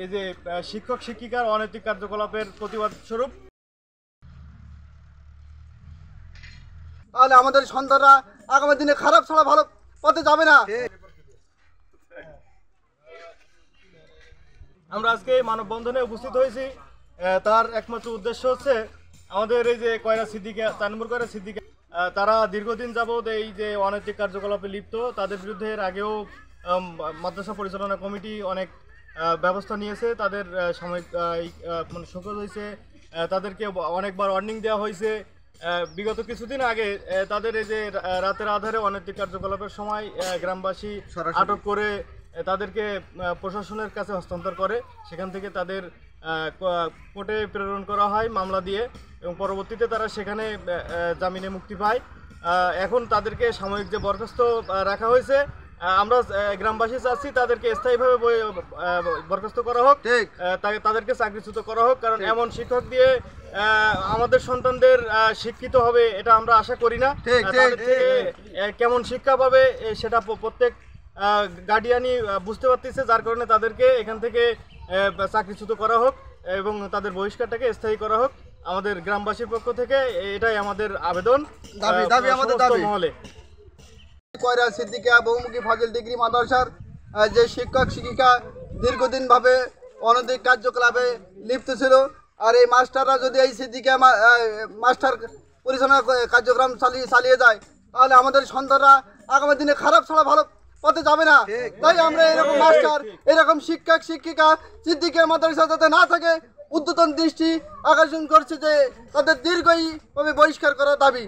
এই যে শিক্ষক শিক্ষিকার অনৈতিক কার্যকলাপের প্রতিবাদ স্বরূপ। তাহলে আমাদের সন্তানরা আগামী দিনে খারাপ ছাড়া ভালো পথে যাবে না। আমরা আজকে মানববন্ধনে উপস্থিত হয়েছি, তার একমাত্র উদ্দেশ্য হচ্ছে আমাদের এই যে কয়রা সিদ্দিকা, 4 নম্বর কয়রা সিদ্দিকা, তারা দীর্ঘদিন যাবৎ এই যে অনৈতিক কার্যকলাপে লিপ্ত, তাদের বিরুদ্ধে এর আগেও মাদ্রাসা পরিচালনা কমিটি অনেক ব্যবস্থা নিয়েছে। তাদের সাময়িক মানে শোকজ হয়েছে, তাদেরকে অনেকবার ওয়ার্নিং দেওয়া হয়েছে। বিগত কিছুদিন আগে তাদের এই যে রাতের আধারে অনৈতিক কার্যকলাপের সময় গ্রামবাসী আটক করে তাদেরকে প্রশাসনের কাছে হস্তান্তর করে, সেখান থেকে তাদের কোর্টে প্রেরণ করা হয় মামলা দিয়ে, এবং পরবর্তীতে তারা সেখানে জামিনে মুক্তি পায়। এখন তাদেরকে সাময়িক যে বরখাস্ত রাখা হয়েছে, আমরা গ্রামবাসী চাচ্ছি তাদেরকে স্থায়ীভাবে বরখাস্ত করা হোক, তাদেরকে চাকরিচ্যুত করা হোক। কারণ এমন শিক্ষক দিয়ে আমাদের সন্তানদের শিক্ষিত হবে এটা আমরা আশা করি না। কেমন শিক্ষা পাবে সেটা প্রত্যেক গার্ডিয়ানই বুঝতে পারতেছে, যার কারণে তাদেরকে এখান থেকে চাকরিচ্যুত করা হোক এবং তাদের বহিষ্কারটাকে স্থায়ী করা হোক। আমাদের গ্রামবাসীর পক্ষ থেকে এটাই আমাদের আবেদন, দাবি আমাদের মহলে। কয়রা সিদ্দিকা বহুমুখী ফাজিল ডিগ্রি মাদ্রাসার যে শিক্ষক শিক্ষিকা দীর্ঘদিনভাবে অনৈতিক কার্যকলাপে লিপ্ত ছিল, আর এই মাস্টাররা যদি এই সিদ্দিকা মাস্টার পরিচালনা কার্যক্রম চালিয়ে যায়, তাহলে আমাদের সন্তানরা আগামী দিনে খারাপ ছাড়া ভালো পথে যাবে না। তাই আমরা এরকম মাস্টার, এরকম শিক্ষক শিক্ষিকা সিদ্দিকা মাদ্রাসা যাতে না থাকে উদ্যতন দৃষ্টি আকর্ষণ করছে যে তাদের দীর্ঘই বহিষ্কার করার দাবি।